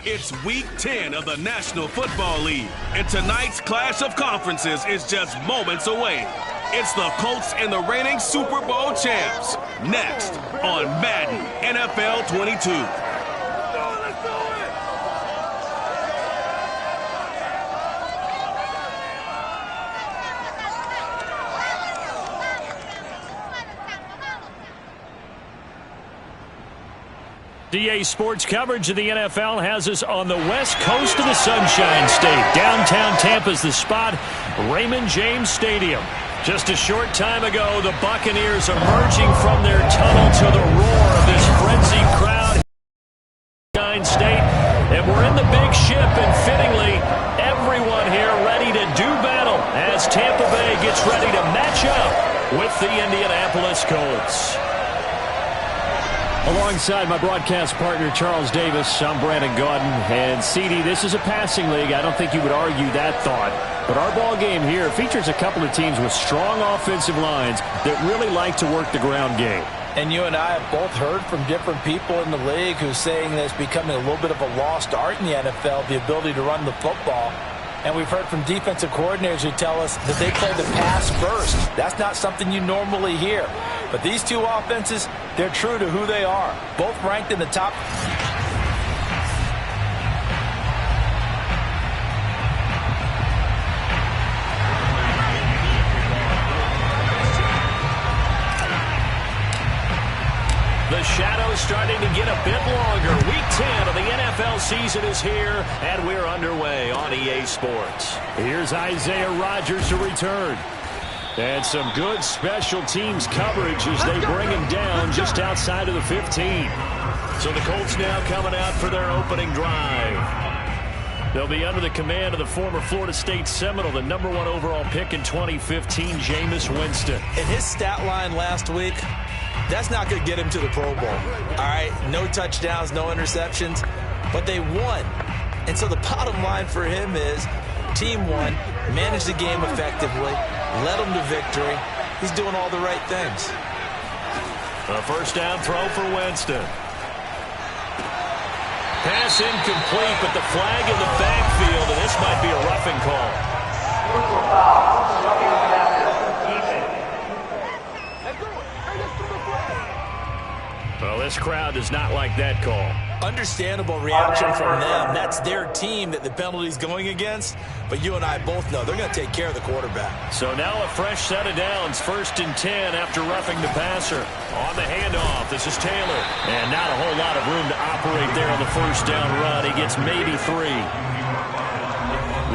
It's Week 10 of the National Football League, and tonight's clash of conferences is just moments away. It's the Colts and the reigning Super Bowl champs. Next on Madden NFL 22. DA Sports coverage of the NFL has us on the west coast of the Sunshine State. Downtown Tampa's the spot, Raymond James Stadium. Just a short time ago, the Buccaneers emerging from their tunnel to the roar of this frenzied crowd. Sunshine State, and we're in the big ship, and fittingly, everyone here ready to do battle as Tampa Bay gets ready to match up with the Indianapolis Colts. Alongside my broadcast partner, Charles Davis, I'm Brandon Gaudin. And, CD, this is a passing league. I don't think you would argue that thought. But our ball game here features a couple of teams with strong offensive lines that really like to work the ground game. And you and I have both heard from different people in the league who's saying that it's becoming a little bit of a lost art in the NFL, the ability to run the football. And we've heard from defensive coordinators who tell us that they play the pass first. That's not something you normally hear. But these two offenses, they're true to who they are. Both ranked in the top. The shadow's starting to get a bit longer. Week 10 of the NFL season is here, and we're underway on EA Sports. Here's Isaiah Rodgers to return. And some good special teams coverage as they bring him down just outside of the 15. So the Colts now coming out for their opening drive. They'll be under the command of the former Florida State Seminole, the #1 overall pick in 2015, Jameis Winston. In his stat line last week, that's not going to get him to the Pro Bowl. All right, no touchdowns, no interceptions, but they won. And so the bottom line for him is team won, managed the game effectively, led them to victory. He's doing all the right things. A first down throw for Winston. Pass incomplete, but the flag in the backfield, and this might be a roughing call. Well, this crowd does not like that call. Understandable reaction from them. That's their team that the penalty's going against. But you and I both know they're going to take care of the quarterback. So now a fresh set of downs. 1st and 10 after roughing the passer. On the handoff, this is Taylor. And not a whole lot of room to operate there on the first down run. He gets maybe 3.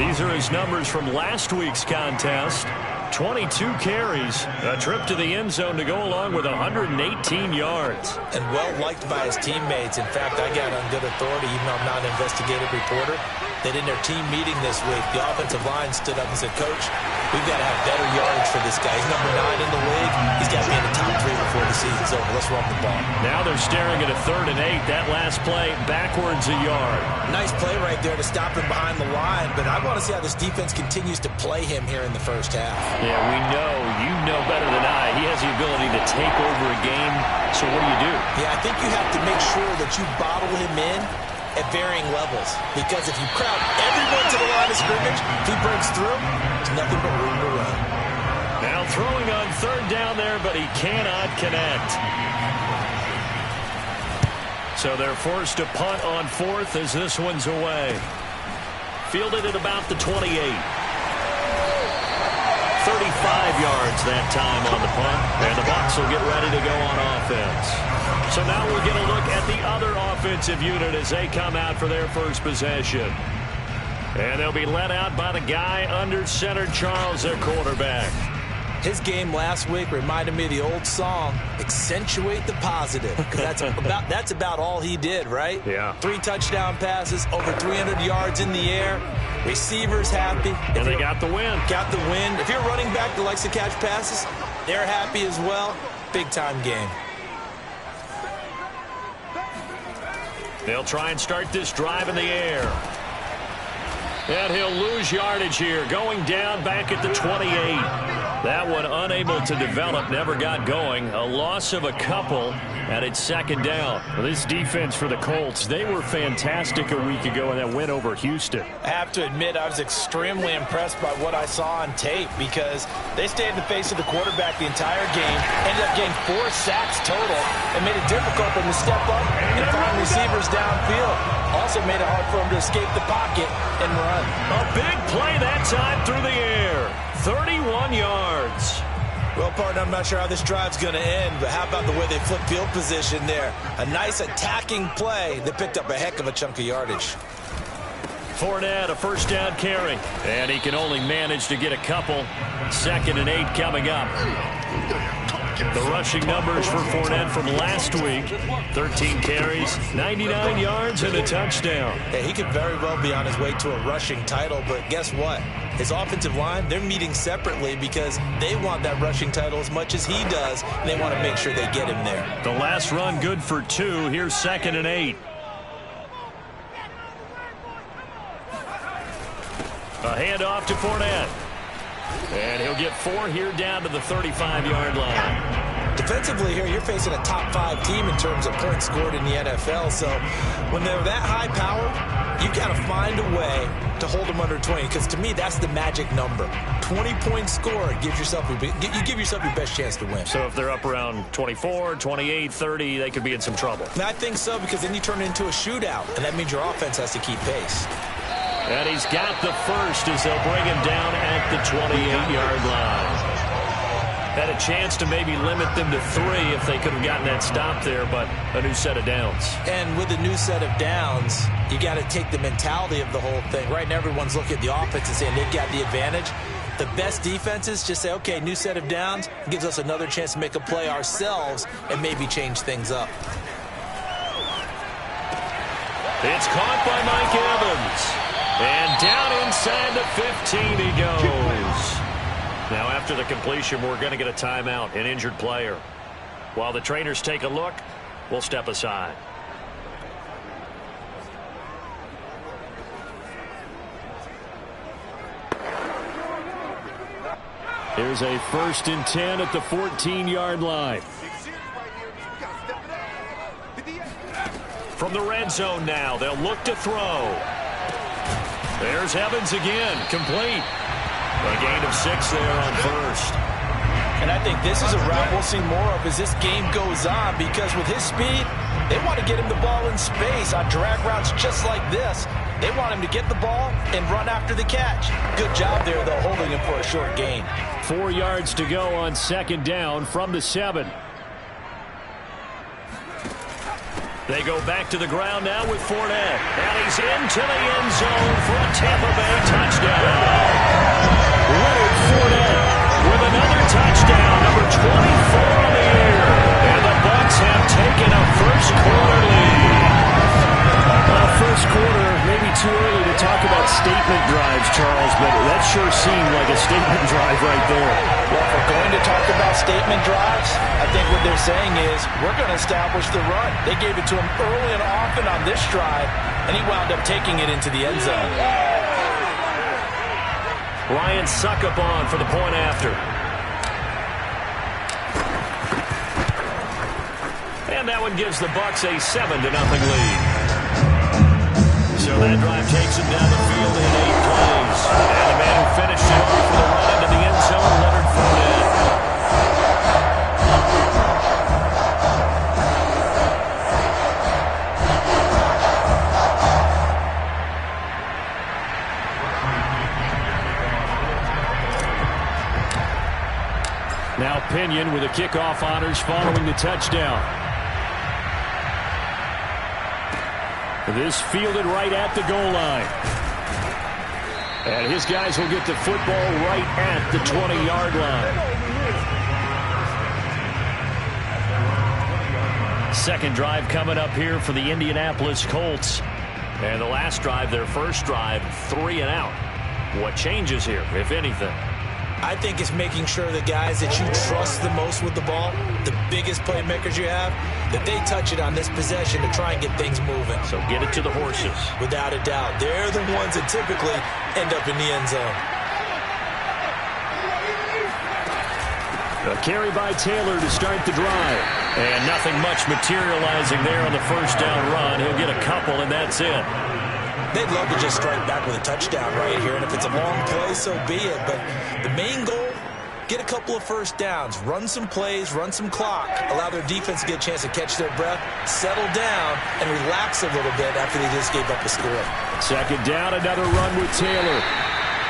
These are his numbers from last week's contest. 22 carries, a trip to the end zone to go along with 118 yards. And well-liked by his teammates. In fact, I got on good authority, even though I'm not an investigative reporter, that in their team meeting this week, the offensive line stood up and said, Coach, we've got to have better yardage for this guy. He's number 9 in the league. He's got to be in the top 3 before the season's over. Let's run the ball. Now they're staring at a 3rd and 8. That last play, backwards a yard. Nice play right there to stop him behind the line, but I want to see how this defense continues to play him here in the first half. Yeah, we know. You know better than I. He has the ability to take over a game. So what do? Yeah, I think you have to make sure that you bottle him in at varying levels. Because if you crowd everyone to the line of scrimmage, if he breaks through, there's nothing but room to run. Now throwing on 3rd down there, but he cannot connect. So they're forced to punt on 4th as this one's away. Fielded at about the 28. 35 yards that time on the punt, and the Bucs will get ready to go on offense. So now we'll get a look at the other offensive unit as they come out for their first possession. And they'll be led out by the guy under center, Charles, their quarterback. His game last week reminded me of the old song, Accentuate the Positive. Because that's about all he did, right? Yeah. 3 touchdown passes, over 300 yards in the air. Receivers happy. And they got the win. Got the win. If you're a running back that likes to catch passes, they're happy as well. Big-time game. They'll try and start this drive in the air. And he'll lose yardage here, going down back at the 28. That one unable to develop, never got going. A loss of a couple, and it's second down. Well, this defense for the Colts, they were fantastic a week ago in that win over Houston. I have to admit, I was extremely impressed by what I saw on tape because they stayed in the face of the quarterback the entire game, ended up getting 4 sacks total, and made it difficult for them to step up and find receivers downfield. Also made it hard for them to escape the pocket and run. A big play that time through the air. 31 yards. Well, partner, I'm not sure how this drive's going to end, but how about the way they flip field position there? A nice attacking play that picked up a heck of a chunk of yardage. Fournette, a first down carry. And he can only manage to get a couple. 2nd and 8 coming up. The rushing numbers for Fournette from last week. 13 carries, 99 yards, and a touchdown. Yeah, he could very well be on his way to a rushing title, but guess what? His offensive line, they're meeting separately because they want that rushing title as much as he does, and they want to make sure they get him there. The last run good for 2. Here's 2nd and 8. A handoff to Fournette. And he'll get 4 here down to the 35-yard line. Defensively here, you're facing a top 5 team in terms of points scored in the NFL. So when they're that high powered, you've got to find a way to hold them under 20. Because to me, that's the magic number. 20-point score gives yourself you give yourself your best chance to win. So if they're up around 24, 28, 30, they could be in some trouble. And I think so, because then you turn it into a shootout, and that means your offense has to keep pace. And he's got the first as they'll bring him down at the 28-yard line. Had a chance to maybe limit them to 3 if they could have gotten that stop there, but a new set of downs. And with a new set of downs, you got to take the mentality of the whole thing. Right now, everyone's looking at the offense and saying they've got the advantage. The best defenses just say, okay, new set of downs, gives us another chance to make a play ourselves and maybe change things up. It's caught by Mike Evans. And down inside the 15 he goes. Now after the completion, we're going to get a timeout, an injured player. While the trainers take a look, we'll step aside. Here's a 1st and 10 at the 14-yard line. From the red zone now, they'll look to throw. There's Evans again, complete. A gain of 6 there on 1st. And I think this is a route we'll see more of as this game goes on, because with his speed, they want to get him the ball in space on drag routes just like this. They want him to get the ball and run after the catch. Good job there, though, holding him for a short gain. 4 yards to go on 2nd down from the 7. They go back to the ground now with Fournette. And he's into the end zone for a Tampa Bay touchdown. Leonard Fournette with another touchdown, number 24 on the year. And the Bucs have taken a first-quarter lead. Well, first quarter, maybe too early to talk about statement drives, Charles, but that sure seemed like a statement drive right there. Well, if we're going to talk about statement drives, I think what they're saying is we're going to establish the run. They gave it to him early and often on this drive, and he wound up taking it into the end zone. Ryan Succop for the point after. And that one gives the Bucs a 7-0 lead. So that drive takes him down the field in 8 plays. And the man who finished it off with a run into the end zone, Leonard Fournette. Now Pinion with the kickoff honors following the touchdown. This fielded right at the goal line. And his guys will get the football right at the 20-yard line. Second drive coming up here for the Indianapolis Colts. And the last drive, their first drive, 3 and out. What changes here, if anything? I think it's making sure the guys that you trust the most with the ball, the biggest playmakers you have, that they touch it on this possession to try and get things moving. So get it to the horses. Without a doubt. They're the ones that typically end up in the end zone. A carry by Taylor to start the drive. And nothing much materializing there on the first down run. He'll get a couple, and that's it. They'd love to just strike back with a touchdown right here, and if it's a long play, so be it. But the main goal, get a couple of first downs, run some plays, run some clock, allow their defense to get a chance to catch their breath, settle down, and relax a little bit after they just gave up a score. Second down, another run with Taylor.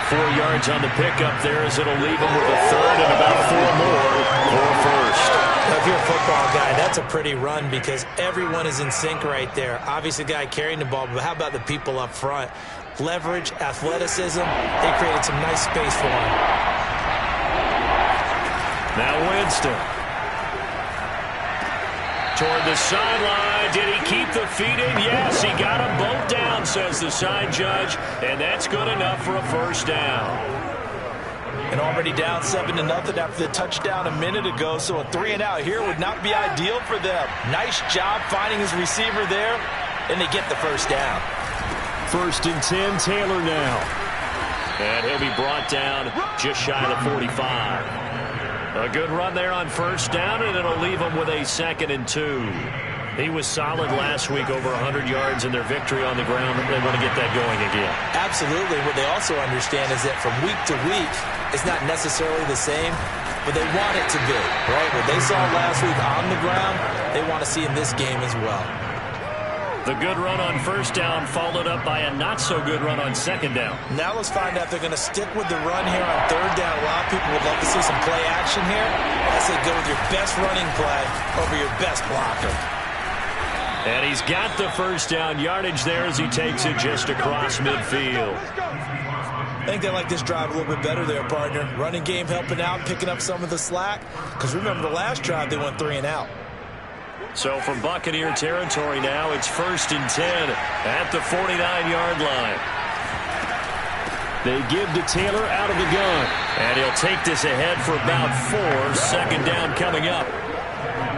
4 yards on the pickup there as it'll leave him with a third and about 4 more for first. Now, if you're a football guy, that's a pretty run because everyone is in sync right there. Obviously, the guy carrying the ball, but how about the people up front? Leverage, athleticism, they created some nice space for him. Now Winston. Toward the sideline. Did he keep the feet in? Yes, he got them both down, says the side judge. And that's good enough for a first down. And already down 7-0 after the touchdown a minute ago, so a 3-and-out here would not be ideal for them. Nice job finding his receiver there, and they get the first down. 1st and 10, Taylor now. And he'll be brought down just shy of the 45. A good run there on first down, and it'll leave him with a 2nd and 2. He was solid last week, over 100 yards in their victory on the ground. They want to get that going again. Absolutely. What they also understand is that from week to week, it's not necessarily the same, but they want it to be, right? What they saw last week on the ground, they want to see in this game as well. The good run on first down followed up by a not-so-good run on second down. Now let's find out if they're going to stick with the run here on third down. A lot of people would love to see some play action here. I say go with your best running play over your best blocker. And he's got the first down yardage there as he takes it just across midfield. I think they like this drive a little bit better there, partner. Running game helping out, picking up some of the slack. Because remember, the last drive they went 3-and-out. So from Buccaneer territory now, it's 1st and 10 at the 49-yard line. They give to Taylor out of the gun. And he'll take this ahead for about 4. 2nd down coming up.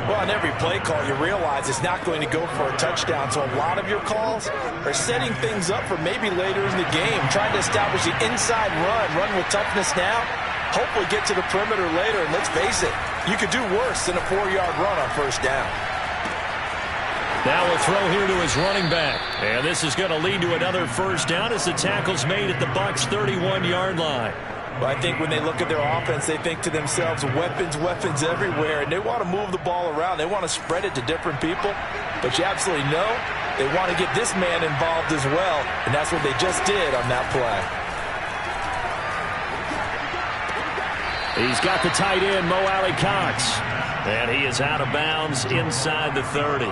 Well, on every play call, you realize it's not going to go for a touchdown. So a lot of your calls are setting things up for maybe later in the game, trying to establish the inside run with toughness now, hopefully get to the perimeter later. And let's face it, you could do worse than a 4-yard run on first down. Now we'll throw here to his running back. And this is going to lead to another first down as the tackle's made at the Bucs' 31-yard line. Well, I think when they look at their offense, they think to themselves, weapons everywhere, and they want to move the ball around. They want to spread it to different people, but you absolutely know they want to get this man involved as well, and that's what they just did on that play. He's got the tight end, Mo Alley-Cox, and he is out of bounds inside the 30.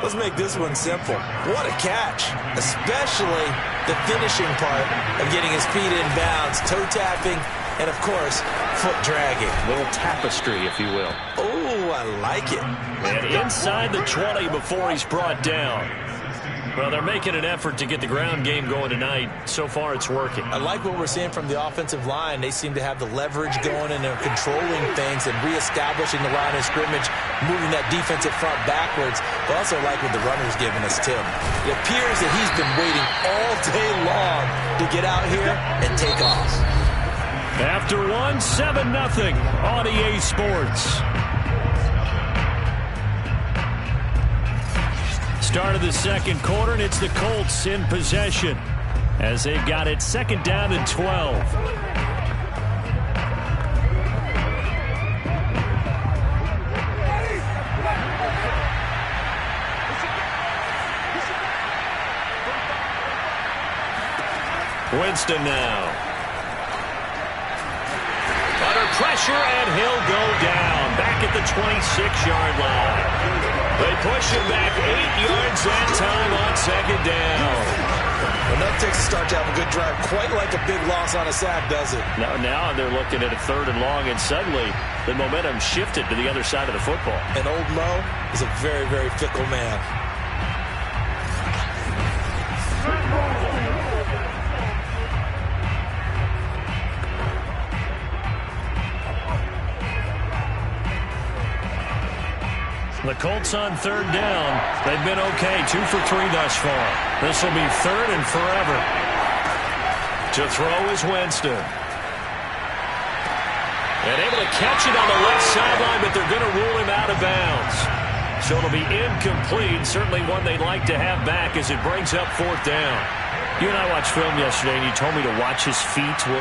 Let's make this one simple. What a catch, especially the finishing part of getting his feet in bounds, toe tapping, and, of course, foot dragging. A little tapestry, if you will. Oh, I like it. And inside the 20 before he's brought down. Well, they're making an effort to get the ground game going tonight. So far, it's working. I like what we're seeing from the offensive line. They seem to have the leverage going, and they're controlling things and reestablishing the line of scrimmage, moving that defensive front backwards. But also like what the runner's giving us, Tim. It appears that he's been waiting all day long to get out here and take off. After 7-0 on EA Sports. Start of the second quarter, and it's the Colts in possession as they've got it 2nd down and 12. Winston now. Under pressure, and he'll go down. Back at the 26-yard line. They push him back 8 yards that time on 2nd down. Well, that takes a start to have a good drive. Quite like a big loss on a sack, does it? Now they're looking at a 3rd and long, and suddenly the momentum shifted to the other side of the football. And old Mo is a very, very fickle man. The Colts on 3rd down. They've been okay, 2 for 3 thus far. This will be 3rd and forever. To throw is Winston. And able to catch it on the left sideline, but they're going to rule him out of bounds. So it'll be incomplete. Certainly one they'd like to have back as it brings up 4th down. You and I watched film yesterday, and you told me to watch his feet. For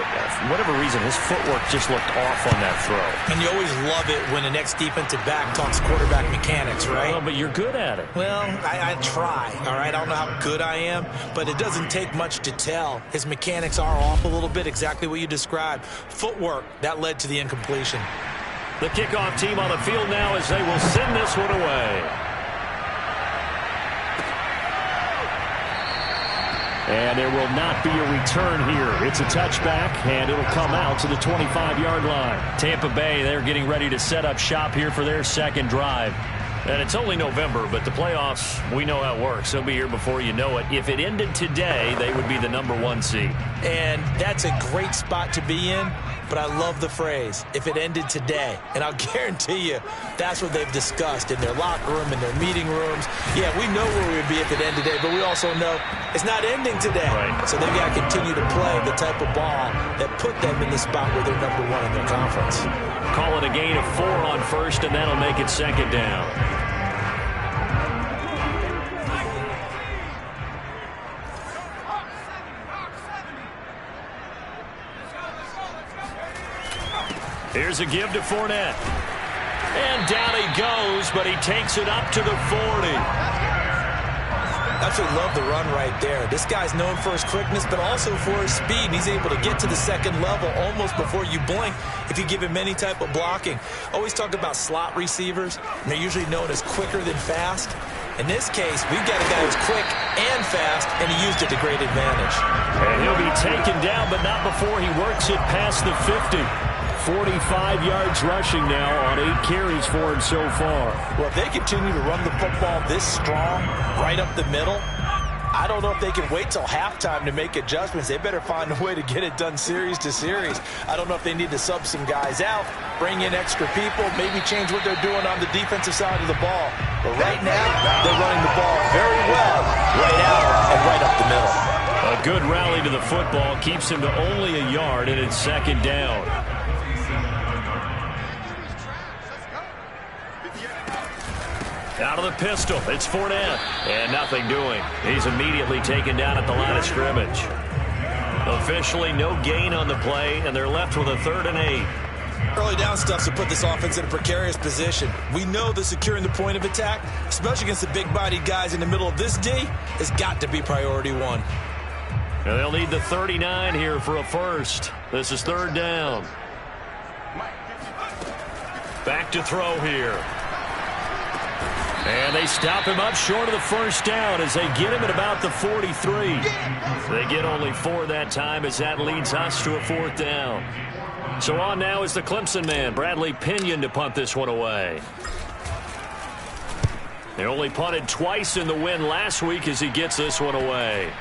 whatever reason, his footwork just looked off on that throw. And you always love it when the next defensive back talks quarterback mechanics, right? Well, but you're good at it. Well, I try, all right? I don't know how good I am, but it doesn't take much to tell. His mechanics are off a little bit, exactly what you described. Footwork, that led to the incompletion. The kickoff team on the field now as they will send this one away. And there will not be a return here. It's a touchback, and it'll come out to the 25-yard line. Tampa Bay, they're getting ready to set up shop here for their second drive. And it's only November, but the playoffs, we know how it works. They'll be here before you know it. If it ended today, they would be the #1 seed. And that's a great spot to be in, but I love the phrase, if it ended today. And I'll guarantee you, that's what they've discussed in their locker room, in their meeting rooms. Yeah, we know where we would be if it ended today, but we also know it's not ending today. Right. So they've got to continue to play the type of ball that put them in the spot where they're #1 in their conference. Call it a gain of 4 on first, and that'll make it 2nd down. Here's a give to Fournette. And down he goes, but he takes it up to the 40. Absolutely love the run right there. This guy's known for his quickness, but also for his speed. He's able to get to the second level almost before you blink if you give him any type of blocking. Always talk about slot receivers, and they're usually known as quicker than fast. In this case, we've got a guy who's quick and fast, and he used it to great advantage. And he'll be taken down, but not before he works it past the 50. 45 yards rushing now on 8 carries for him so far. Well, if they continue to run the football this strong, right up the middle, I don't know if they can wait till halftime to make adjustments. They better find a way to get it done series to series. I don't know if they need to sub some guys out, bring in extra people, maybe change what they're doing on the defensive side of the ball. But right now, they're running the ball very well, right out and right up the middle. A good rally to the football keeps him to only a yard, and it's 2nd down. Out of the pistol, it's Fournette, and nothing doing. He's immediately taken down at the line of scrimmage. Officially, no gain on the play, and they're left with a 3rd and 8. Early down stuff to put this offense in a precarious position. We know that securing the point of attack, especially against the big-bodied guys in the middle of this D, has got to be priority 1. And they'll need the 39 here for a first. This is 3rd down. Back to throw here. And they stop him up short of the 1st down as they get him at about the 43. They get only 4 that time as that leads us to a 4th down. So on now is the Clemson man, Bradley Pinion, to punt this one away. They only punted twice in the win last week as he gets this one away.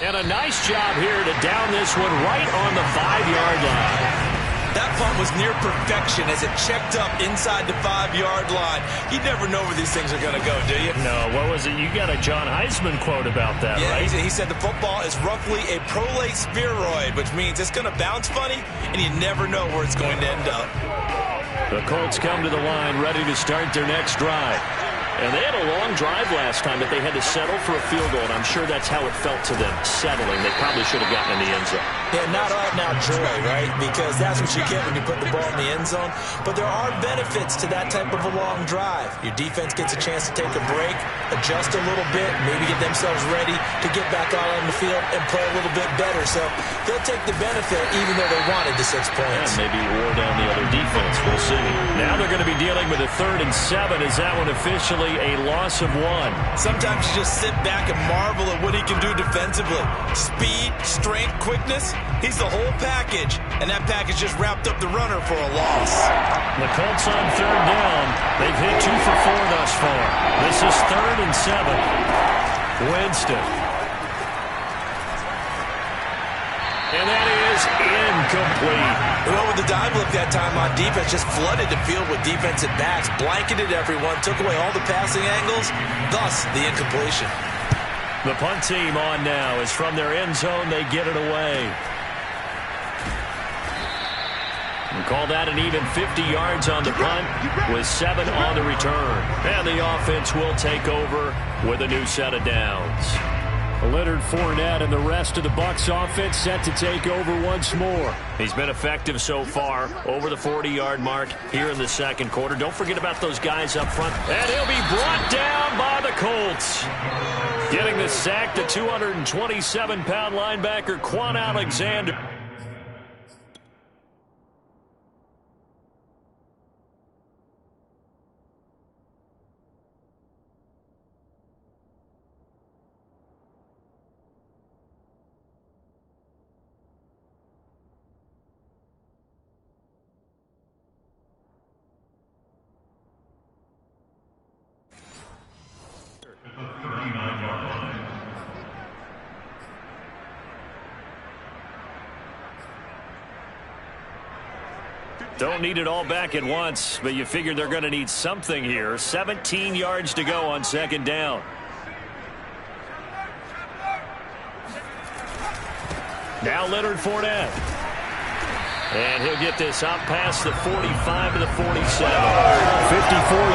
And a nice job here to down this one right on the 5-yard line. That punt was near perfection as it checked up inside the 5-yard line. You never know where these things are going to go, do you? No, what was it? You got a John Heisman quote about that, right? He said the football is roughly a prolate spheroid, which means it's going to bounce funny, and you never know where it's going to end up. The Colts come to the line ready to start their next drive. And they had a long drive last time that they had to settle for a field goal, and I'm sure that's how it felt to them, settling. They probably should have gotten in the end zone. Yeah, not art, not joy, right? Because that's what you get when you put the ball in the end zone. But there are benefits to that type of a long drive. Your defense gets a chance to take a break, adjust a little bit, maybe get themselves ready to get back out on the field and play a little bit better. So they'll take the benefit even though they wanted the 6 points. And maybe wore down the other defense. We'll see. Now they're going to be dealing with a 3rd and 7. Is that one officially a loss of 1? Sometimes you just sit back and marvel at what he can do defensively. Speed, strength, quickness. He's the whole package, and that package just wrapped up the runner for a loss. The Colts on 3rd down. They've hit 2 for 4 thus far. This is 3rd and 7. Winston. And that is incomplete. Well, with the dive look that time on defense, just flooded the field with defensive backs, blanketed everyone, took away all the passing angles, thus the incompletion. The punt team on now is from their end zone. They get it away. And call that an even 50 yards on the punt with 7 on the return. And the offense will take over with a new set of downs. Leonard Fournette and the rest of the Bucs offense set to take over once more. He's been effective so far, over the 40-yard mark here in the second quarter. Don't forget about those guys up front. And he'll be brought down by the Colts. Getting the sack, the 227-pound linebacker, Quan Alexander. Don't need it all back at once, but you figure they're going to need something here. 17 yards to go on second down. Now Leonard Fournette. And he'll get this out past the 45 to the 47. 54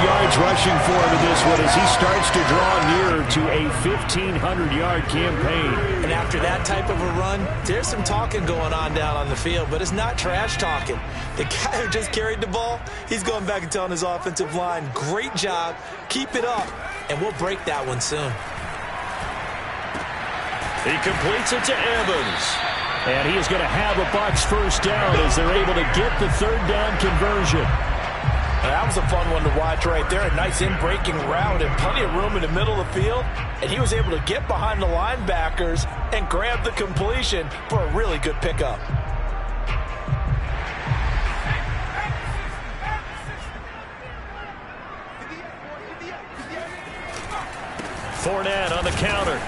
yards rushing for him in this one as he starts to draw nearer to a 1,500-yard campaign. And after that type of a run, there's some talking going on down on the field, but it's not trash talking. The guy who just carried the ball, he's going back and telling his offensive line, great job, keep it up, and we'll break that one soon. He completes it to Evans. And he is going to have a Bucs first down as they're able to get the third down conversion. That was a fun one to watch right there. A nice in-breaking route and plenty of room in the middle of the field. And he was able to get behind the linebackers and grab the completion for a really good pickup. Fournette on the counter.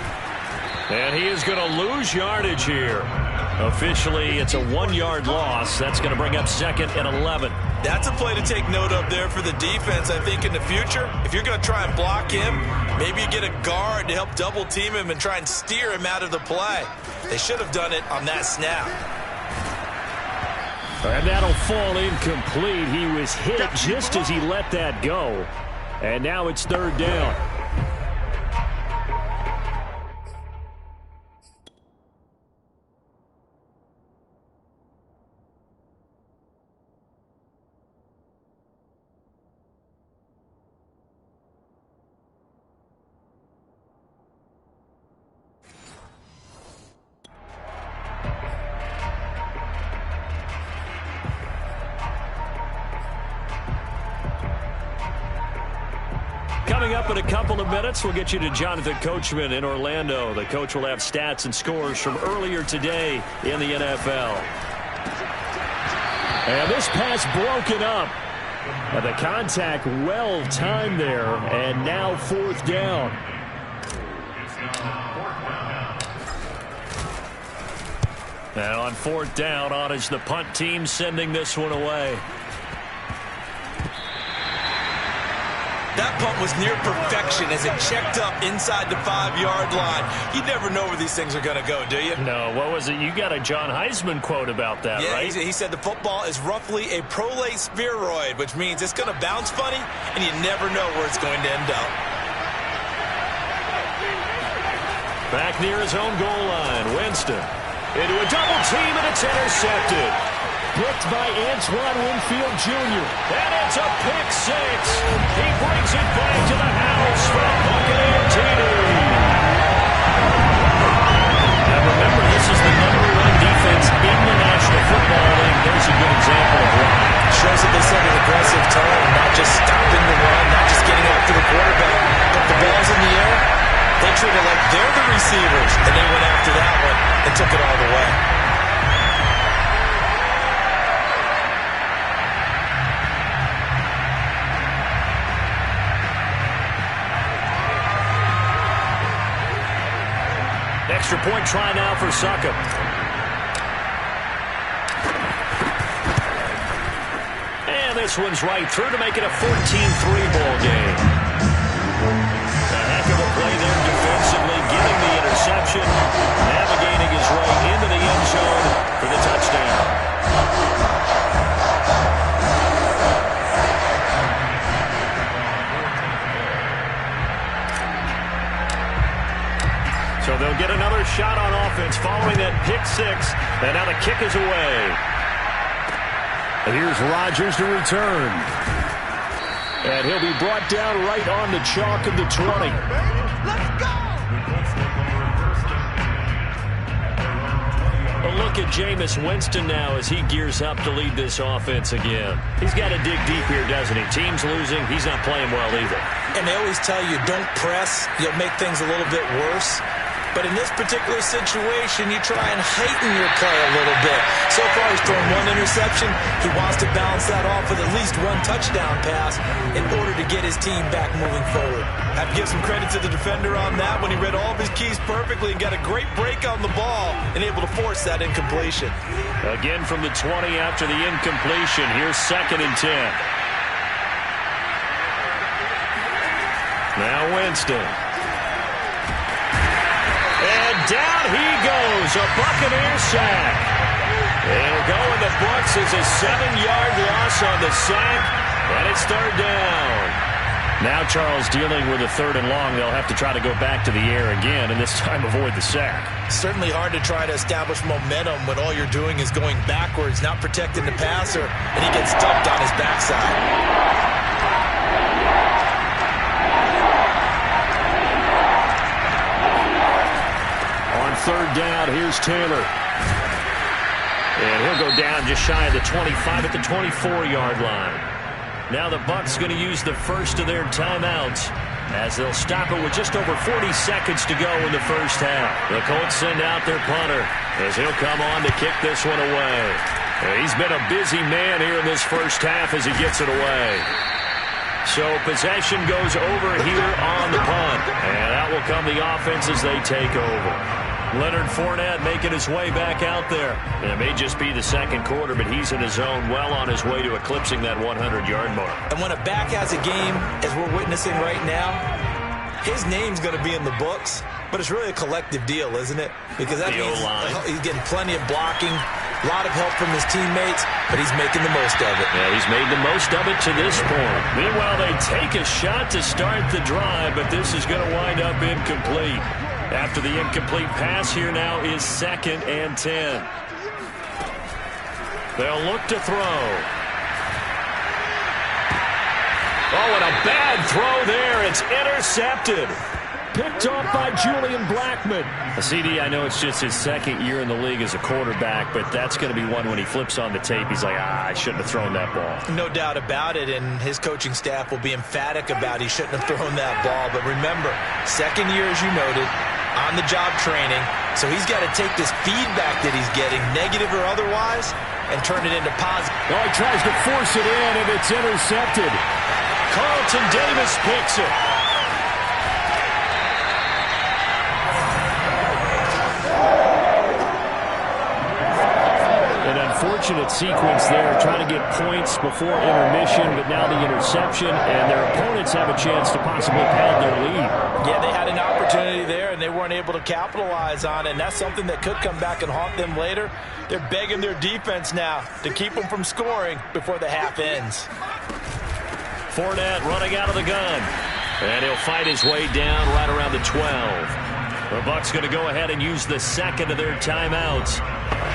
And he is going to lose yardage here. Officially, it's a 1-yard loss. That's going to bring up second and 11. That's a play to take note of there for the defense, I think, in the future. If you're going to try and block him, maybe you get a guard to help double-team him and try and steer him out of the play. They should have done it on that snap. And that'll fall incomplete. He was hit just as he let that go. And now it's third down. Coming up in a couple of minutes, we'll get you to Jonathan Coachman in Orlando. The coach will have stats and scores from earlier today in the NFL. And this pass broken up. And the contact well timed there. And now fourth down. And on fourth down, on is the punt team sending this one away. That punt was near perfection as it checked up inside the 5-yard line. You never know where these things are going to go, do you? No, what was it? You got a John Heisman quote about that, right? Yeah, he said the football is roughly a prolate spheroid, which means it's going to bounce funny, and you never know where it's going to end up. Back near his own goal line, Winston. Into a double team, and it's intercepted. Picked by Antoine Winfield Jr. And it's a pick six. He brings it back to the house for a Buccaneer TD. Now remember, this is the #1 defense in the National Football League. There's a good example of why. Shows that they set an aggressive tone, not just stopping the run, not just getting after the quarterback. But the ball's in the air, they treat it like they're the receivers, and they went after that one and took it all the way. Extra point try now for Succop. And this one's right through to make it a 14-3 ball game. A heck of a play there defensively, getting the interception, navigating his way into the end zone for the touchdown. So they'll get another shot on offense following that pick six. And now the kick is away. And here's Rodgers to return. And he'll be brought down right on the chalk of the 20. Let's go! A look at Jameis Winston now as he gears up to lead this offense again. He's got to dig deep here, doesn't he? Team's losing. He's not playing well either. And they always tell you, don't press. You'll make things a little bit worse. But in this particular situation, you try and heighten your play a little bit. So far, he's thrown one interception. He wants to bounce that off with at least one touchdown pass in order to get his team back moving forward. I have to give some credit to the defender on that when he read all of his keys perfectly and got a great break on the ball and able to force that incompletion. Again from the 20 after the incompletion. Here's 2nd and 10. Now Winston. And down he goes, a Buccaneer sack. It'll go in the books as a 7-yard loss on the sack, and it's 3rd down. Now Charles dealing with a 3rd and long. They'll have to try to go back to the air again, and this time avoid the sack. Certainly hard to try to establish momentum when all you're doing is going backwards, not protecting the passer, and he gets dumped on his backside. On 3rd down, here's Taylor. And he'll go down just shy of the 25 at the 24-yard line. Now the Bucs going to use the first of their timeouts as they'll stop it with just over 40 seconds to go in the first half. The Colts send out their punter as he'll come on to kick this one away. He's been a busy man here in this first half as he gets it away. So possession goes over here on the punt. And out will come the offense as they take over. Leonard Fournette making his way back out there. And it may just be the 2nd quarter, but he's in his zone, well on his way to eclipsing that 100-yard mark. And when a back has a game, as we're witnessing right now, his name's going to be in the books, but it's really a collective deal, isn't it? Because that means he's getting plenty of blocking, a lot of help from his teammates, but he's making the most of it. Yeah, he's made the most of it to this point. Meanwhile, they take a shot to start the drive, but this is going to wind up incomplete. After the incomplete pass, here now is 2nd and 10. They'll look to throw. Oh, and a bad throw there. It's intercepted. Picked off by Julian Blackmon. CD, I know it's just his 2nd year in the league as a quarterback, but that's going to be one when he flips on the tape. He's like, I shouldn't have thrown that ball. No doubt about it, and his coaching staff will be emphatic about he shouldn't have thrown that ball. But remember, 2nd year, as you noted, on-the-job training, so he's got to take this feedback that he's getting, negative or otherwise, and turn it into positive. Oh, he tries to force it in, and it's intercepted. Carlton Davis picks it. Unfortunate sequence there, trying to get points before intermission, but now the interception, and their opponents have a chance to possibly pad their lead. Yeah, they had an opportunity there, and they weren't able to capitalize on it, and that's something that could come back and haunt them later. They're begging their defense now to keep them from scoring before the half ends. Fournette running out of the gun, and he'll fight his way down right around the 12. The Bucs going to go ahead and use the 2nd of their timeouts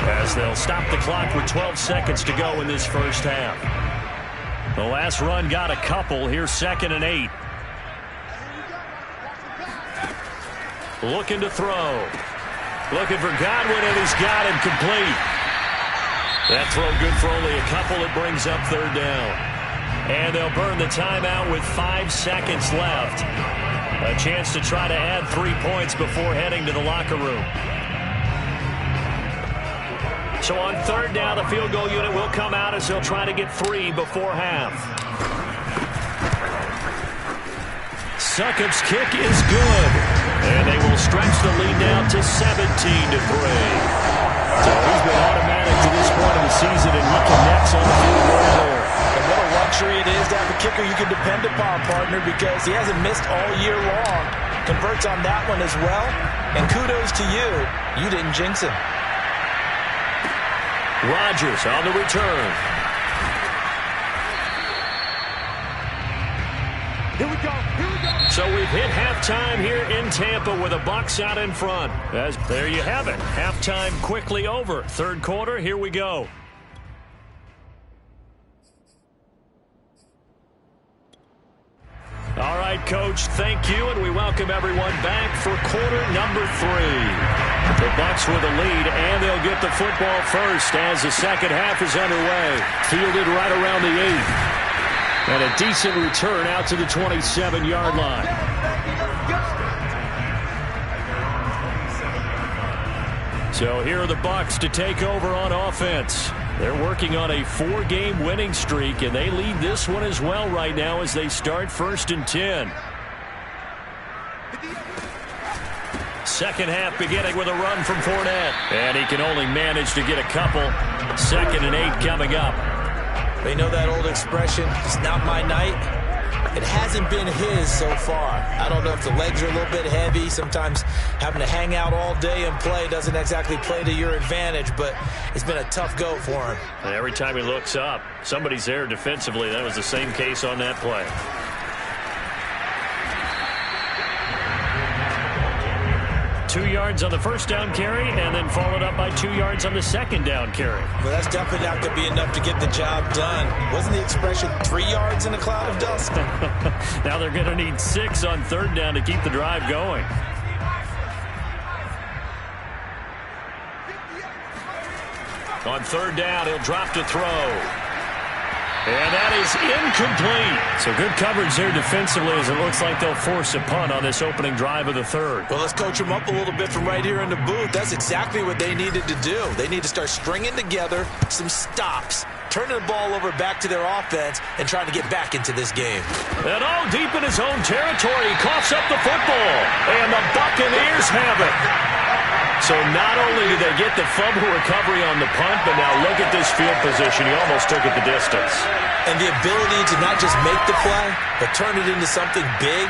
as they'll stop the clock with 12 seconds to go in this first half. The last run got a couple. Here's 2nd and 8. Looking to throw. Looking for Godwin, and he's got him complete. That throw good for only a couple. It brings up 3rd down. And they'll burn the timeout with 5 seconds left. A chance to try to add 3 points before heading to the locker room. So on 3rd down, the field goal unit will come out as they'll try to get 3 before half. Succop's kick is good. And they will stretch the lead down to 17-3. So he's been automatic to this point of the season, and he connects on the field goal there. And what a luxury it is to have a kicker you can depend upon, partner, because he hasn't missed all year long. Converts on that one as well. And kudos to you. You didn't jinx him. Rodgers on the return. Here we go. So we've hit halftime here in Tampa with the Bucs out in front. There you have it. Halftime quickly over. Third quarter, here we go. All right, Coach, thank you, and we welcome everyone back for quarter number 3. The Bucs with a lead, and they'll get the football first as the second half is underway. Fielded right around the 8. And a decent return out to the 27-yard line. So here are the Bucs to take over on offense. They're working on a 4-game winning streak, and they lead this one as well right now as they start 1st and 10. Second half beginning with a run from Fournette. And he can only manage to get a couple. 2nd and 8 coming up. They know that old expression, it's not my night. It hasn't been his so far. I don't know if the legs are a little bit heavy. Sometimes having to hang out all day and play doesn't exactly play to your advantage, but it's been a tough go for him. And every time he looks up, somebody's there defensively. That was the same case on that play. Two yards on the first down carry, and then followed up by 2 yards on the second down carry. Well, that's definitely not going to be enough to get the job done. Wasn't the expression 3 yards in a cloud of dust? Now they're going to need 6 on third down to keep the drive going. On third down, he'll drop to throw. And that is incomplete. So good coverage there defensively as it looks like they'll force a punt on this opening drive of the third. Well, let's coach them up a little bit from right here in the booth. That's exactly what they needed to do. They need to start stringing together some stops, turning the ball over back to their offense, and trying to get back into this game. And all deep in his own territory, he coughs up the football. And the Buccaneers have it. So not only did they get the fumble recovery on the punt, but now look at this field position. He almost took it the distance. And the ability to not just make the play, but turn it into something big,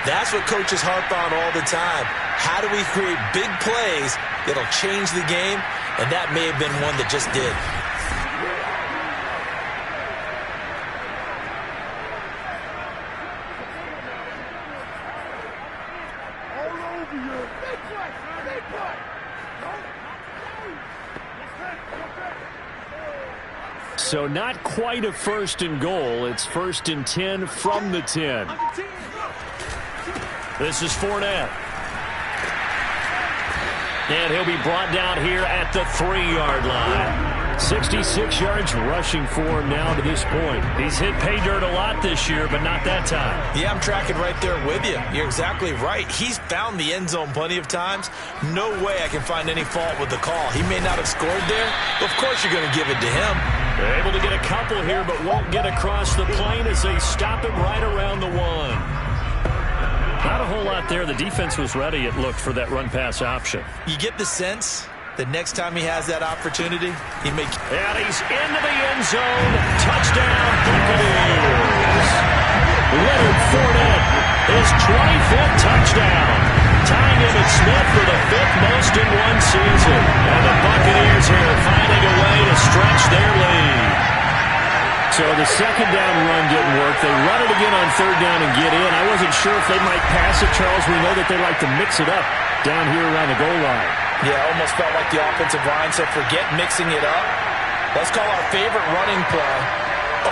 that's what coaches harp on all the time. How do we create big plays that'll change the game? And that may have been one that just did. So not quite a 1st and goal. It's 1st and 10 from the 10. This is Fournette. And he'll be brought down here at the 3-yard line. 66 yards rushing for him now to this point. He's hit pay dirt a lot this year, but not that time. Yeah, I'm tracking right there with you. You're exactly right. He's found the end zone plenty of times. No way I can find any fault with the call. He may not have scored there, but of course you're going to give it to him. They're able to get a couple here, but won't get across the plane as they stop him right around the 1. Not a whole lot there. The defense was ready, it looked, for that run-pass option. You get the sense that next time he has that opportunity, he may... And he's into the end zone. Touchdown, Buccaneers. Leonard Fournette, his 25th touchdown. Tying Emmitt Smith for the 5th most in one season. And the Buccaneers here finding a way to stretch their lead. So the second down run didn't work. They run it again on third down and get in. I wasn't sure if they might pass it, Charles. We know that they like to mix it up down here around the goal line. Yeah, almost felt like the offensive line said, forget mixing it up. Let's call our favorite running play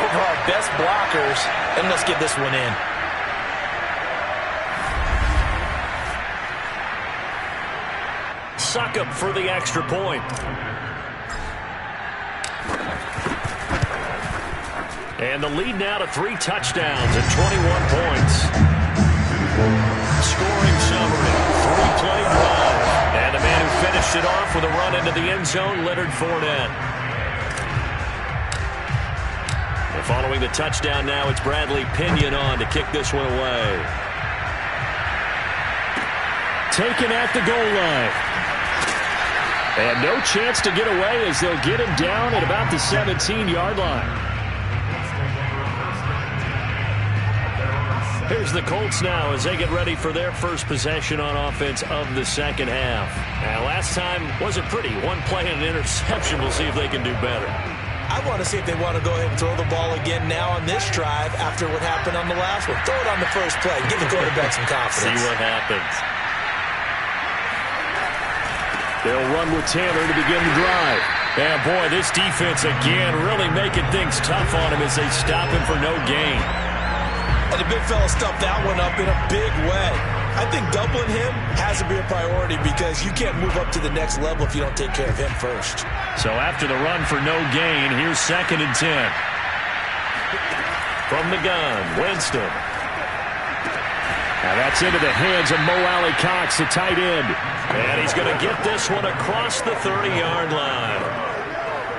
over our best blockers, and let's get this one in. Suck up for the extra point. And the lead now to 3 touchdowns and 21 points. Scoring summary, 3-play drive. And the man who finished it off with a run into the end zone, Leonard Fournette. And following the touchdown now, it's Bradley Pinion on to kick this one away. Taken at the goal line. And no chance to get away as they'll get him down at about the 17-yard line. Here's the Colts now as they get ready for their first possession on offense of the second half. Now, last time wasn't pretty. One play and an interception. We'll see if they can do better. I want to see if they want to go ahead and throw the ball again now on this drive after what happened on the last one. Throw it on the first play. Give the quarterback some confidence. See what happens. They'll run with Taylor to begin the drive. And, boy, this defense again really making things tough on him as they stop him for no gain. And the big fella stuffed that one up in a big way. I think doubling him has to be a priority because you can't move up to the next level if you don't take care of him first. So after the run for no gain, here's 2nd and 10. From the gun, Winston. Now that's into the hands of Mo Alley-Cox, the tight end. And he's going to get this one across the 30-yard line.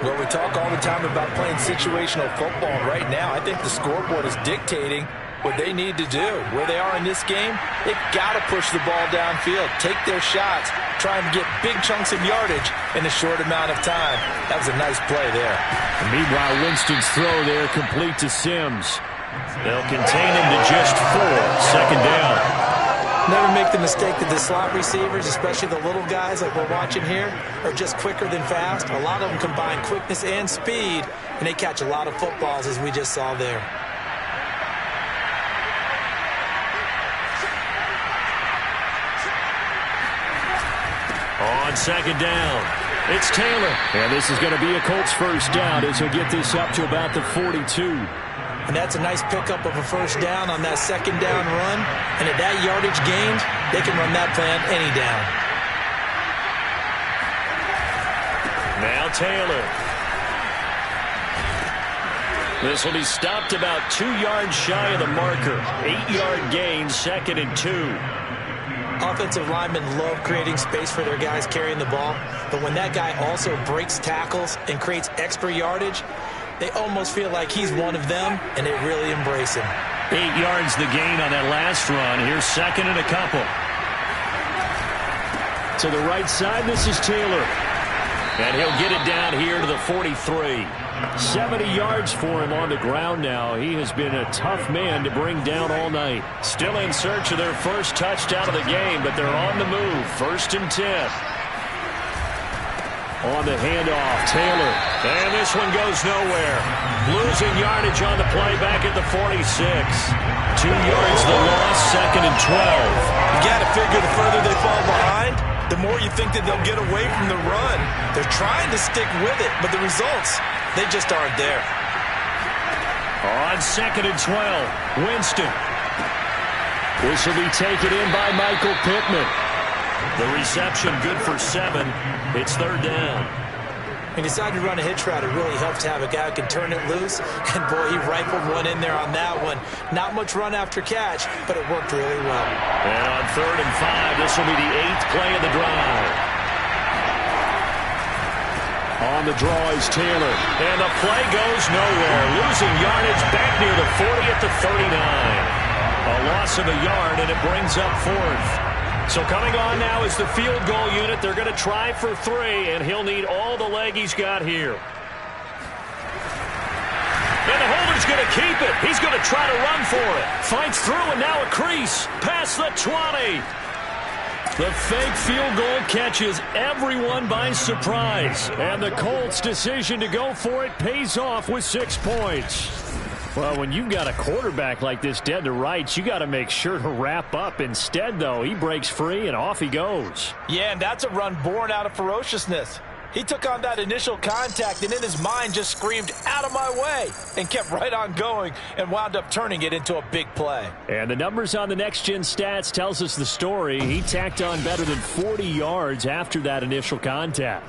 Well, we talk all the time about playing situational football. Right now, I think the scoreboard is dictating what they need to do. Where they are in this game, they've got to push the ball downfield, take their shots, try and get big chunks of yardage in a short amount of time. That was a nice play there. And meanwhile, Winston's throw there complete to Sims. They'll contain him to just 4. 2nd down. Never make the mistake that the slot receivers, especially the little guys like we're watching here, are just quicker than fast. A lot of them combine quickness and speed, and they catch a lot of footballs, as we just saw there. On 2nd down, it's Taylor. And this is going to be a Colts first down as he'll get this up to about the 42. And that's a nice pickup of a first down on that 2nd down run. And at that yardage gained, they can run that plan any down. Now Taylor. This will be stopped about 2 yards shy of the marker. 8-yard gain, 2nd and 2. Offensive linemen love creating space for their guys carrying the ball. But when that guy also breaks tackles and creates extra yardage, they almost feel like he's one of them, and they really embrace him. 8 yards the gain on that last run. Here's 2nd and a couple. To the right side, this is Taylor. And he'll get it down here to the 43. 70 yards for him on the ground now. He has been a tough man to bring down all night. Still in search of their first touchdown of the game, but they're on the move. 1st and 10. On the handoff, Taylor. And this one goes nowhere. Losing yardage on the play back at the 46. 2 yards the loss, 2nd and 12. You got to figure the further they fall behind, the more you think that they'll get away from the run. They're trying to stick with it, but the results, they just aren't there. On 2nd and 12, Winston. This will be taken in by Michael Pittman. The reception good for 7. It's 3rd down. He decided to run a hitch route. It really helps to have a guy who can turn it loose. And, boy, he rifled one in there on that one. Not much run after catch, but it worked really well. And on 3rd and 5, this will be the 8th play of the drive. On the draw is Taylor. And the play goes nowhere. Losing yardage back near the 40 at the 39. A loss of a yard, and it brings up 4th. So coming on now is the field goal unit. They're going to try for 3, and he'll need all the leg he's got here. And the holder's going to keep it. He's going to try to run for it. Fights through, and now a crease. Past the 20. The fake field goal catches everyone by surprise. And the Colts' decision to go for it pays off with 6 points. Well, when you've got a quarterback like this dead to rights, you got to make sure to wrap up. Instead, though, he breaks free and off he goes. Yeah, and that's a run born out of ferociousness. He took on that initial contact and in his mind just screamed, "Out of my way," and kept right on going and wound up turning it into a big play. And the numbers on the next-gen stats tells us the story. He tacked on better than 40 yards after that initial contact.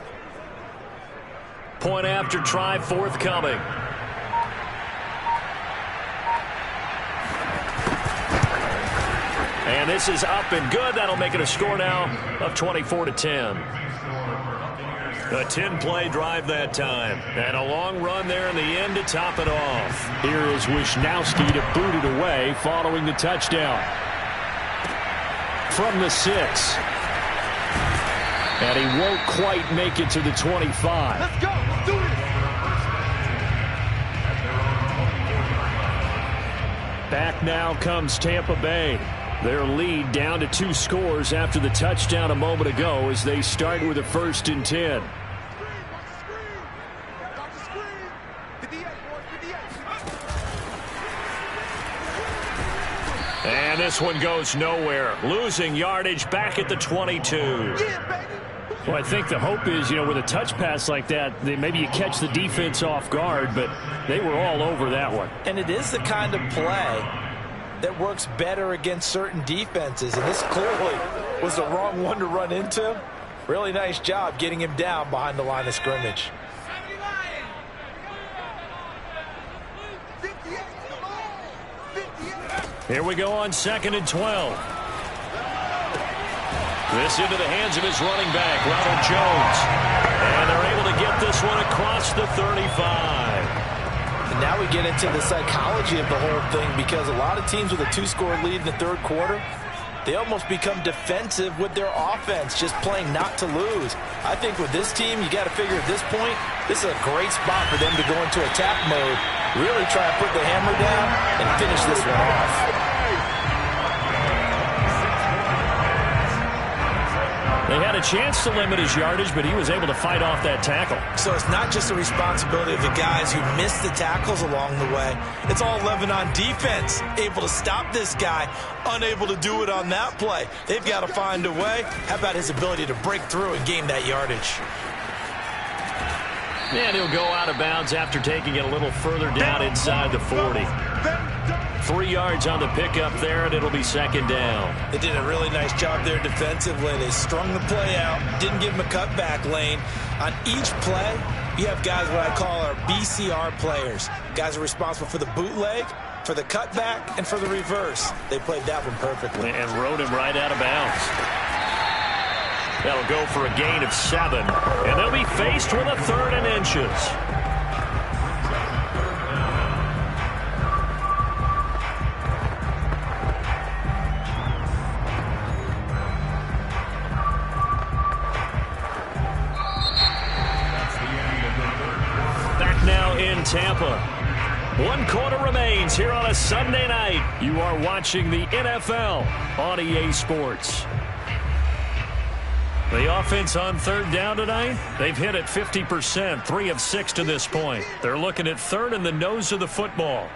Point after try forthcoming. And this is up and good. That'll make it a score now of 24-10. A 10-play drive that time. And a long run there in the end to top it off. Here is Wisnowski to boot it away following the touchdown. From the 6. And he won't quite make it to the 25. Let's go. Let's do it. Back now comes Tampa Bay. Their lead down to 2 scores after the touchdown a moment ago as they start with a 1st and 10. this one goes nowhere. Losing yardage back at the 22. Well, I think the hope is, with a touch pass like that, maybe you catch the defense off guard, but they were all over that one. And it is the kind of play that works better against certain defenses, and this clearly was the wrong one to run into. Really nice job getting him down behind the line of scrimmage. Here we go on 2nd and 12. This into the hands of his running back, Ronald Jones. And they're able to get this one across the 35. And now we get into the psychology of the whole thing, because a lot of teams with a 2-score lead in the third quarter, they almost become defensive with their offense, just playing not to lose. I think with this team, you got to figure at this point, this is a great spot for them to go into attack mode, really try to put the hammer down and finish this one off. They had a chance to limit his yardage, but he was able to fight off that tackle. So it's not just the responsibility of the guys who missed the tackles along the way. It's all 11 on defense, able to stop this guy, unable to do it on that play. They've got to find a way. How about his ability to break through and gain that yardage? And he'll go out of bounds after taking it a little further down inside the 40. 3 yards on the pickup there, and it'll be 2nd down. They did a really nice job there defensively. They strung the play out, didn't give him a cutback lane. On each play, you have guys what I call our BCR players. Guys are responsible for the bootleg, for the cutback, and for the reverse. They played that one perfectly. And rode him right out of bounds. That'll go for a gain of 7. And they'll be faced with a 3rd and inches. Back now in Tampa. 1 quarter remains here on a Sunday night. You are watching the NFL on EA Sports. The offense on 3rd down tonight, they've hit it 50%, 3 of 6 to this point. They're looking at 3rd in the nose of the football.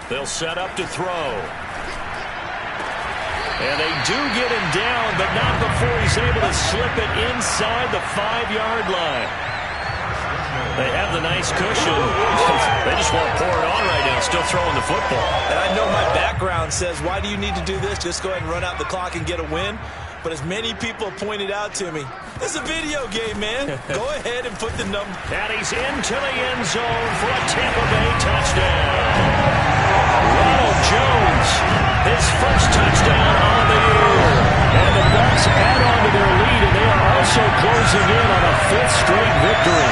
They'll set up to throw. And they do get him down, but not before he's able to slip it inside the 5-yard line. They have the nice cushion. They just want to pour it on right now, still throwing the football. And I know my background says, why do you need to do this? Just go ahead and run out the clock and get a win. But as many people pointed out to me, it's a video game, man. Go ahead and put the number. And he's into the end zone for a Tampa Bay touchdown. Ronald Jones, his first touchdown on the year. And the Bucs add on to their lead, and they are also closing in on a 5th straight victory.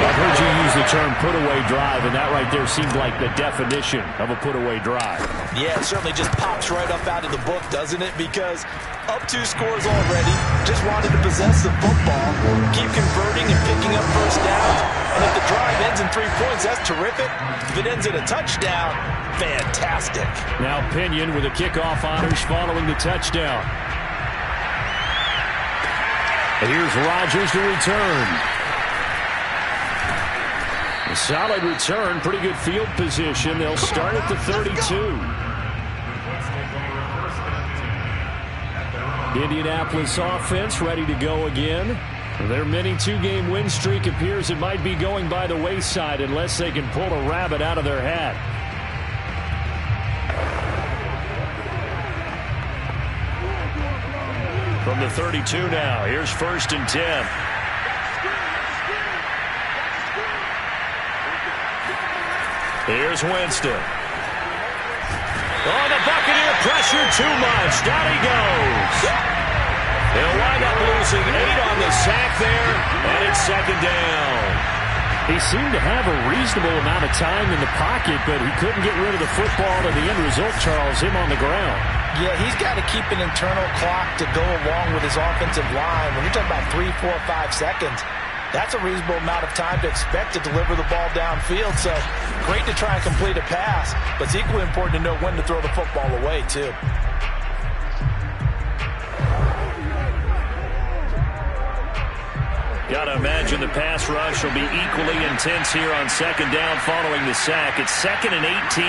I've heard you use the term put-away drive, and that right there seemed like the definition of a put-away drive. Yeah, it certainly just pops right up out of the book, doesn't it? Because up 2 scores already, just wanted to possess the football, keep converting and picking up first downs. And if the drive ends in 3 points, that's terrific. If it ends in a touchdown, fantastic. Now Pinion with the kickoff honors following the touchdown. And here's Rodgers to return. A solid return, pretty good field position. They'll start at the 32. Indianapolis offense ready to go again. Their mini 2-game win streak appears it might be going by the wayside unless they can pull a rabbit out of their hat. From the 32 now, here's 1st and 10. Here's Winston. Oh, the Buccaneer pressure too much. Down he goes. They'll wind up losing 8 on the sack there, and it's 2nd down. He seemed to have a reasonable amount of time in the pocket, but he couldn't get rid of the football, and the end result, Charles, him on the ground. Yeah, he's got to keep an internal clock to go along with his offensive line. When you're talking about 3, 4, 5 seconds, that's a reasonable amount of time to expect to deliver the ball downfield. So great to try and complete a pass, but it's equally important to know when to throw the football away, too. Got to imagine the pass rush will be equally intense here on second down following the sack. It's 2nd and 18.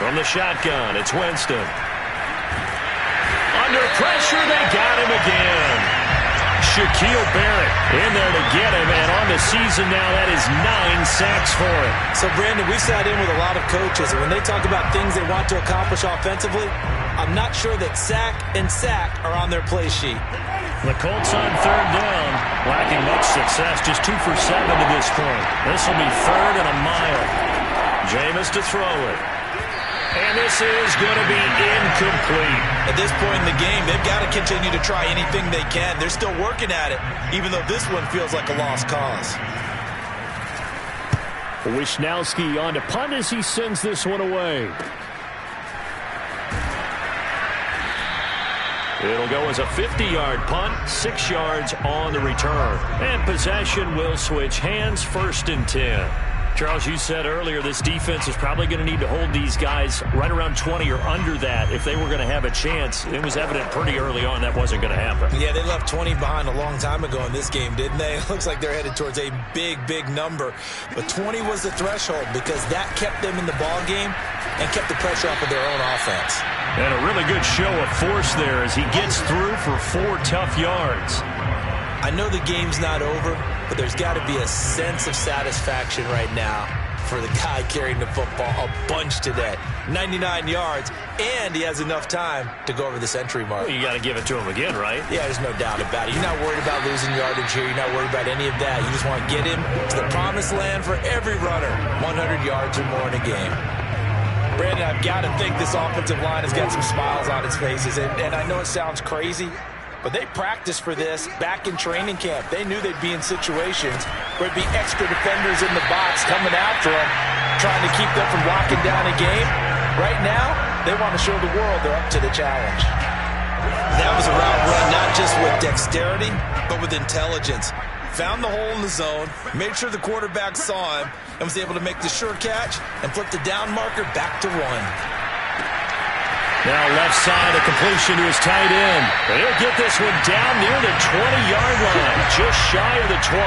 From the shotgun, it's Winston. Under pressure, they got him again. Shaquille Barrett in there to get him, and on the season now, that is 9 sacks for him. So, Brandon, we sat in with a lot of coaches, and when they talk about things they want to accomplish offensively, I'm not sure that sack and sack are on their play sheet. The Colts on third down, lacking much success, just 2 for 7 to this point. This will be 3rd and a mile. Jameis to throw it. And this is going to be incomplete. At this point in the game, they've got to continue to try anything they can. They're still working at it, even though this one feels like a lost cause. Wisnowski on to punt as he sends this one away. It'll go as a 50-yard punt, 6 yards on the return. And possession will switch hands, 1st and 10. Charles, you said earlier this defense is probably going to need to hold these guys right around 20 or under that if they were going to have a chance. It was evident pretty early on that wasn't going to happen. Yeah, they left 20 behind a long time ago in this game, didn't they? It looks like they're headed towards a big, big number. But 20 was the threshold because that kept them in the ball game and kept the pressure off of their own offense. And a really good show of force there as he gets through for 4 tough yards. I know the game's not over, but there's got to be a sense of satisfaction right now for the guy carrying the football a bunch today. 99 yards, and he has enough time to go over the century mark. Well, you got to give it to him again, right? Yeah, there's no doubt about it. You're not worried about losing yardage here. You're not worried about any of that. You just want to get him to the promised land for every runner, 100 yards or more in a game. Brandon, I've got to think this offensive line has got some smiles on its faces, and I know it sounds crazy, but they practiced for this back in training camp. They knew they'd be in situations where it'd be extra defenders in the box coming after them, trying to keep them from locking down a game. Right now, they want to show the world they're up to the challenge. That was a route run not just with dexterity, but with intelligence. Found the hole in the zone, made sure the quarterback saw him, and was able to make the sure catch and flip the down marker back to 1. Now left side, a completion to his tight end. And he'll get this one down near the 20-yard line, just shy of the 20.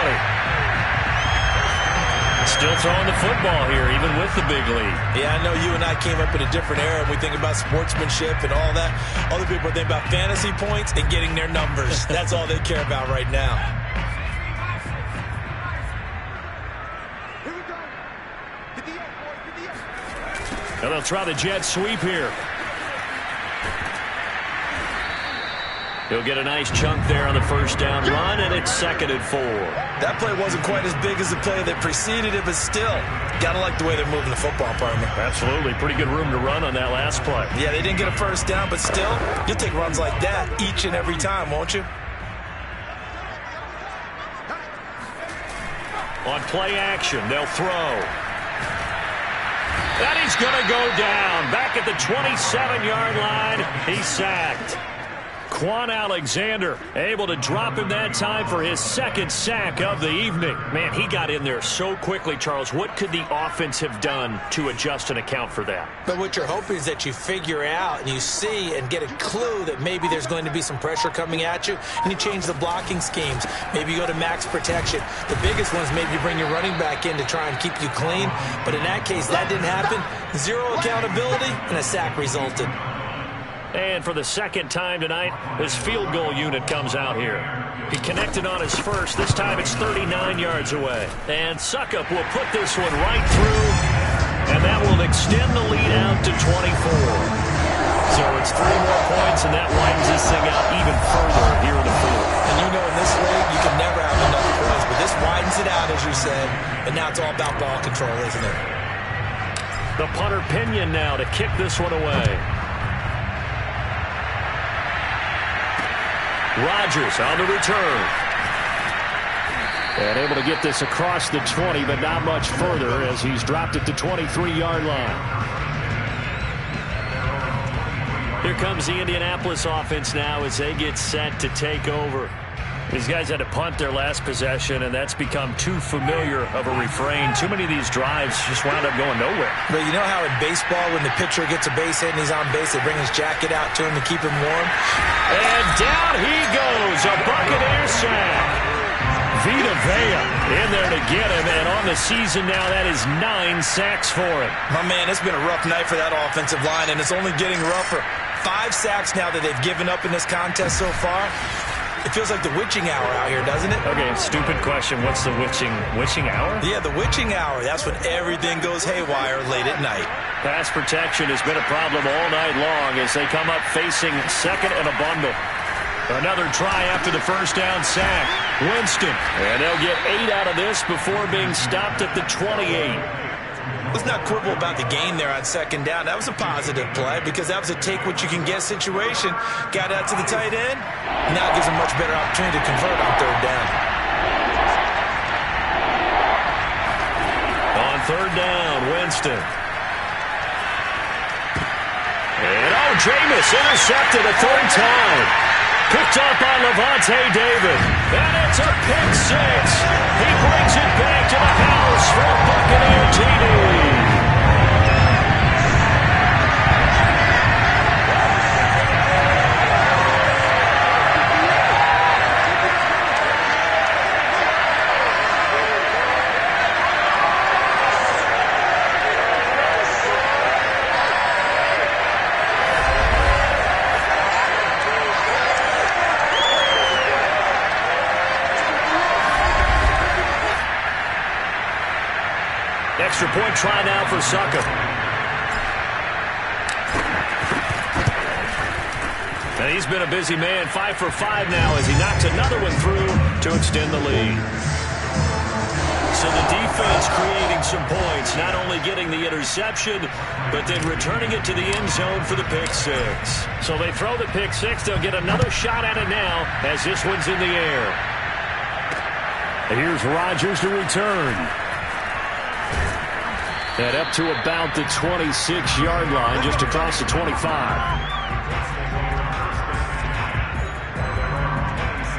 Still throwing the football here, even with the big lead. Yeah, I know you and I came up in a different era, and we think about sportsmanship and all that. Other people think about fantasy points and getting their numbers. That's all they care about right now. Now they'll try the jet sweep here. He'll get a nice chunk there on the first down run, and it's 2nd and 4. That play wasn't quite as big as the play that preceded it, but still, got to like the way they're moving the football, partner. Absolutely. Pretty good room to run on that last play. Yeah, they didn't get a first down, but still, you'll take runs like that each and every time, won't you? On play action, they'll throw. And he's going to go down. Back at the 27-yard line, he's sacked. Quan Alexander able to drop him that time for his 2nd sack of the evening. Man, he got in there so quickly, Charles. What could the offense have done to adjust and account for that? But what you're hoping is that you figure out and you see and get a clue that maybe there's going to be some pressure coming at you, and you change the blocking schemes. Maybe you go to max protection. The biggest one is maybe you bring your running back in to try and keep you clean. But in that case, that didn't happen. 0 accountability, and a sack resulted. And for the 2nd time tonight, his field goal unit comes out here. He connected on his first. This time it's 39 yards away. And Suckup will put this one right through, and that will extend the lead out to 24. So it's 3 more points, and that widens this thing out even further here in the 4th. And you know in this league, you can never have enough points, but this widens it out, as you said, and now it's all about ball control, isn't it? The punter Pinion now to kick this one away. Rodgers on the return. And able to get this across the 20, but not much further as he's dropped it to 23-yard line. Here comes the Indianapolis offense now as they get set to take over. These guys had to punt their last possession, and that's become too familiar of a refrain. Too many of these drives just wound up going nowhere. But you know how in baseball, when the pitcher gets a base hit and he's on base, they bring his jacket out to him to keep him warm? And down he goes, a Buccaneer sack. Vita Vea in there to get him, and on the season now, that is 9 sacks for him. My man, it's been a rough night for that offensive line, and it's only getting rougher. 5 sacks now that they've given up in this contest so far. It feels like the witching hour out here, doesn't it? Okay, stupid question. What's the witching hour? Yeah, the witching hour. That's when everything goes haywire late at night. Pass protection has been a problem all night long as they come up facing second and a bundle. Another try after the first down sack. Winston. And they'll get 8 out of this before being stopped at the 28. Let's not quibble about the gain there on second down. That was a positive play because that was a take-what-you-can-get situation. Got out to the tight end. Now it gives them much better opportunity to convert on third down. On third down, Winston. And, Jameis intercepted a third time. Picked up by Levante David. And it's a pick 6. He brings it back to the house for a Buccaneer TD. Extra point try now for Sucker. And he's been a busy man, 5 for 5 now as he knocks another one through to extend the lead. So the defense creating some points, not only getting the interception, but then returning it to the end zone for the pick 6. So they throw the pick 6. They'll get another shot at it now as this one's in the air. And here's Rodgers to return. And up to about the 26-yard line, just across the 25.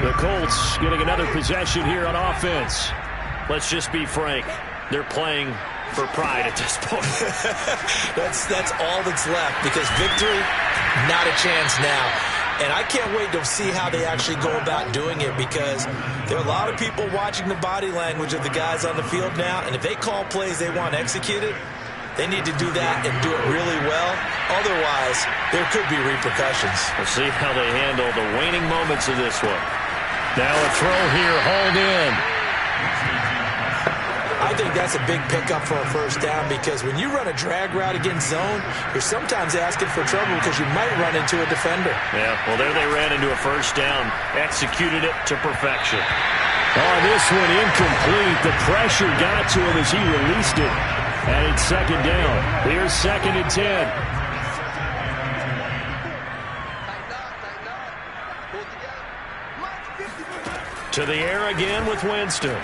The Colts getting another possession here on offense. Let's just be frank. They're playing for pride at this point. That's all that's left because victory, not a chance now. And I can't wait to see how they actually go about doing it because there are a lot of people watching the body language of the guys on the field now. And if they call plays they want executed, they need to do that and do it really well. Otherwise, there could be repercussions. We'll see how they handle the waning moments of this one. Now a throw here, hauled in. I think that's a big pickup for a first down because when you run a drag route against zone, you're sometimes asking for trouble because you might run into a defender. Yeah, well, there they ran into a first down, executed it to perfection. Oh, this one incomplete. The pressure got to him as he released it. And it's second down. Here's 2nd and 10. To the air again with Winston.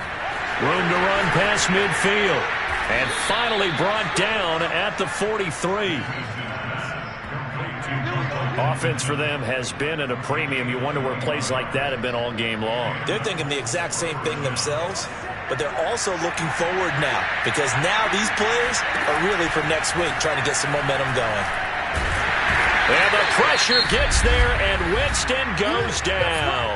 Room to run past midfield. And finally brought down at the 43. Offense for them has been at a premium. You wonder where plays like that have been all game long. They're thinking the exact same thing themselves, but they're also looking forward now because now these plays are really for next week, trying to get some momentum going. And the pressure gets there, and Winston goes down.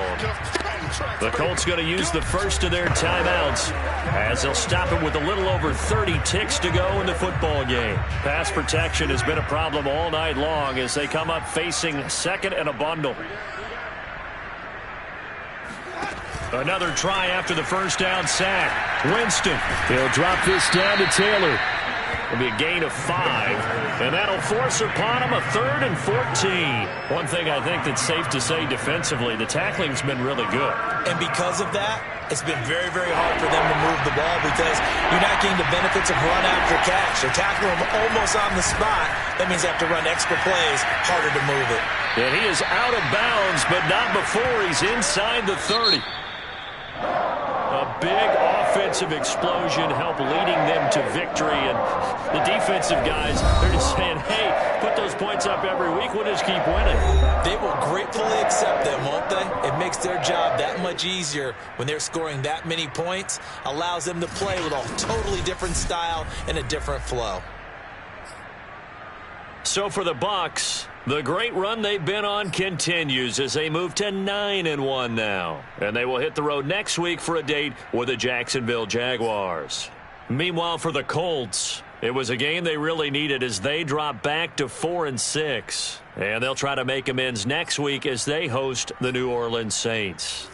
The Colts going to use the first of their timeouts as they'll stop it with a little over 30 ticks to go in the football game. Pass protection has been a problem all night long as they come up facing second and a bundle. Another try after the first down sack. Winston. They'll drop this down to Taylor. It'll be a gain of 5, and that'll force upon him a 3rd and 14. One thing I think that's safe to say defensively, the tackling's been really good. And because of that, it's been very, very hard for them to move the ball because you're not getting the benefits of run after catch. They're tackling him almost on the spot. That means they have to run extra plays, harder to move it. And he is out of bounds, but not before he's inside the 30. A big offensive explosion helped leading them to victory. And the defensive guys, they're just saying, hey, put those points up every week. We'll just keep winning. They will gratefully accept them, won't they? It makes their job that much easier when they're scoring that many points. Allows them to play with a totally different style and a different flow. So for the Bucs, The great run they've been on continues as they move to 9-1 now. And they will hit the road next week for a date with the Jacksonville Jaguars. Meanwhile, for the Colts, it was a game they really needed as they drop back to 4-6. And they'll try to make amends next week as they host the New Orleans Saints.